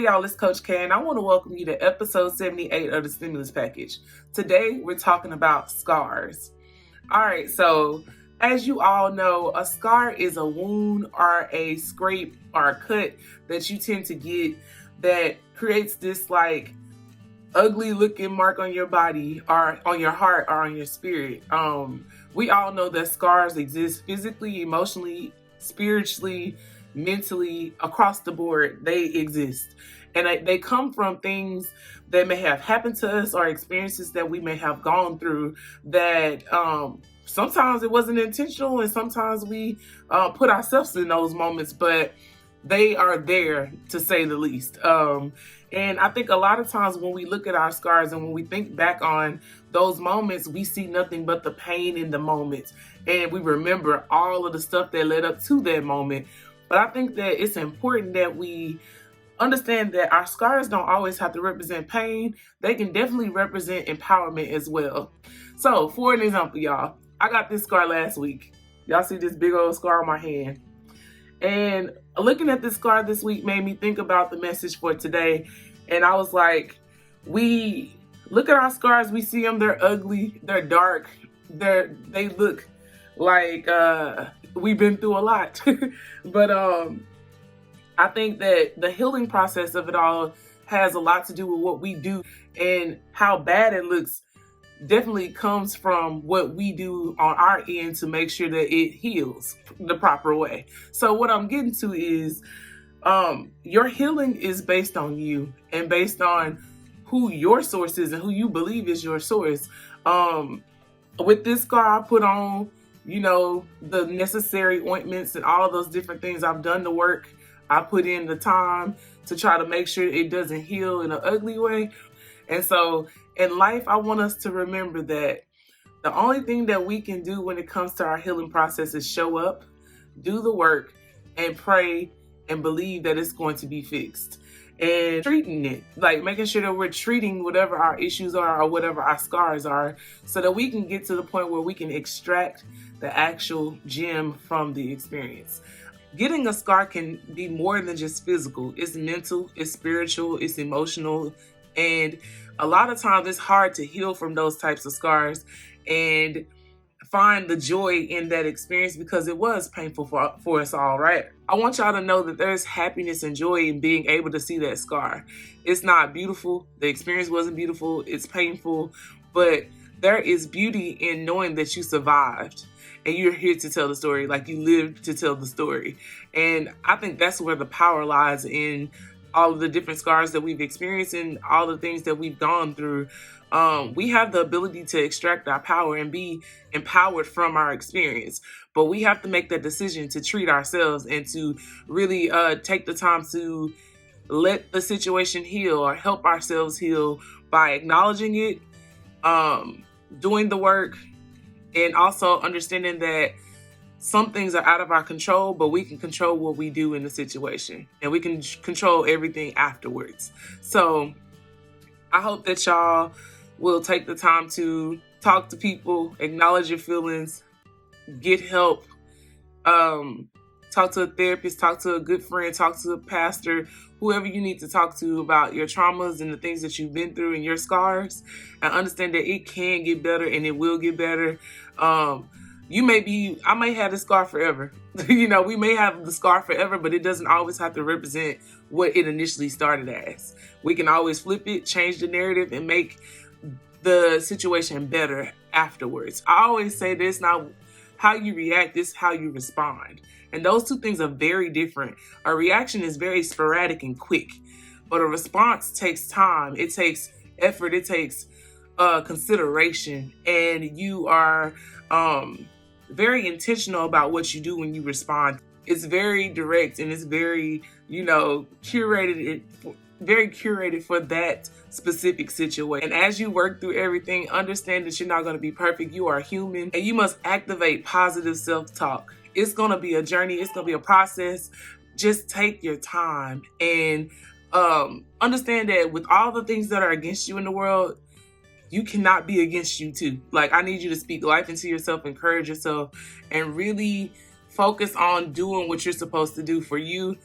Hey y'all, it's Coach K, and I want to welcome you to episode 78 of the Stimulus Package. Today, we're talking about scars. All right, so as you all know, a scar is a wound or a scrape or a cut that you tend to get that creates this like ugly looking mark on your body or on your heart or on your spirit. We all know that scars exist physically, emotionally, spiritually, mentally, across the board. They exist, and they come from things that may have happened to us or experiences that we may have gone through that sometimes it wasn't intentional, and sometimes we put ourselves in those moments, but they are there, to say the least. And I think a lot of times when we look at our scars and when we think back on those moments, we see nothing but the pain in the moment, and we remember all of the stuff that led up to that moment. But I think that it's important that we understand that our scars don't always have to represent pain. They can definitely represent empowerment as well. So for an example, y'all, I got this scar last week. Y'all see this big old scar on my hand. And looking at this scar this week made me think about the message for today. And I was like, we look at our scars, we see them, they're ugly, they're dark, they look like we've been through a lot. But I think that the healing process of it all has a lot to do with what we do, and how bad it looks definitely comes from what we do on our end to make sure that it heals the proper way. So what I'm getting to is your healing is based on you and based on who your source is and who you believe is your source. With this scar, I put on, the necessary ointments and all those different things. I've done the work. I put in the time to try to make sure it doesn't heal in an ugly way. And so in life, I want us to remember that the only thing that we can do when it comes to our healing process is show up, do the work, and pray and believe that it's going to be fixed. And treating it, like making sure that we're treating whatever our issues are or whatever our scars are, so that we can get to the point where we can extract the actual gem from the experience. Getting a scar can be more than just physical. It's mental, it's spiritual, it's emotional. And a lot of times it's hard to heal from those types of scars and find the joy in that experience because it was painful for us all, right? I want y'all to know that there's happiness and joy in being able to see that scar. It's not beautiful. The experience wasn't beautiful. It's painful, but there is beauty in knowing that you survived and you're here to tell the story, like you lived to tell the story. And I think that's where the power lies, in all of the different scars that we've experienced and all the things that we've gone through. We have the ability to extract our power and be empowered from our experience, but we have to make that decision to treat ourselves and to really take the time to let the situation heal or help ourselves heal by acknowledging it, doing the work, and also understanding that some things are out of our control, but we can control what we do in the situation, and we can control everything afterwards. So I hope that y'all will take the time to talk to people, acknowledge your feelings, get help, talk to a therapist, talk to a good friend, talk to a pastor, whoever you need to talk to about your traumas and the things that you've been through and your scars, and understand that it can get better and it will get better. I may have the scar forever. We may have the scar forever, but it doesn't always have to represent what it initially started as. We can always flip it, change the narrative, and make the situation better afterwards. I always say this, not how you react, it's how you respond. And those two things are very different. A reaction is very sporadic and quick, but a response takes time. It takes effort. It takes consideration. And you are very intentional about what you do when you respond. It's very direct and it's very, curated, very curated for that specific situation. And as you work through everything, understand that you're not going to be perfect. You are human, and you must activate positive self-talk. It's going to be a journey. It's going to be a process. Just take your time and understand that with all the things that are against you in the world, you cannot be against you too. Like, I need you to speak life into yourself, encourage yourself, and really focus on doing what you're supposed to do for you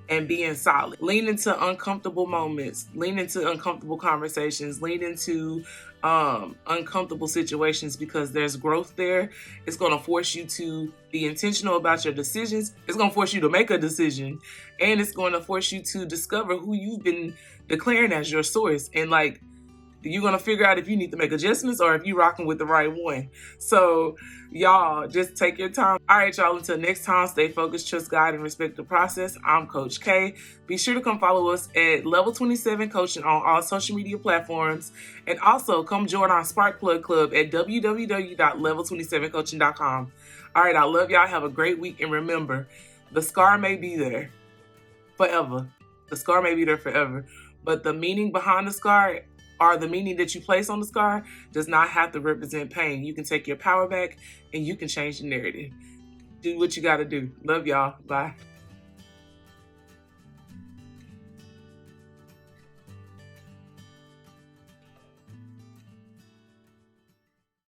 and being solid. Lean into uncomfortable moments, lean into uncomfortable conversations, lean into uncomfortable situations, because there's growth there. It's going to force you to be intentional about your decisions. It's going to force you to make a decision, and it's going to force you to discover who you've been declaring as your source. And like, you're going to figure out if you need to make adjustments or if you're rocking with the right one. So y'all, just take your time. All right, y'all, until next time, stay focused, trust God, and respect the process. I'm Coach K. Be sure to come follow us at Level 27 Coaching on all social media platforms. And also come join our Spark Plug Club at www.level27coaching.com. All right, I love y'all. Have a great week. And remember, the scar may be there forever. The scar may be there forever. But the meaning behind the scar, or the meaning that you place on the scar, does not have to represent pain. You can take your power back and you can change the narrative. Do what you got to do. Love y'all. Bye.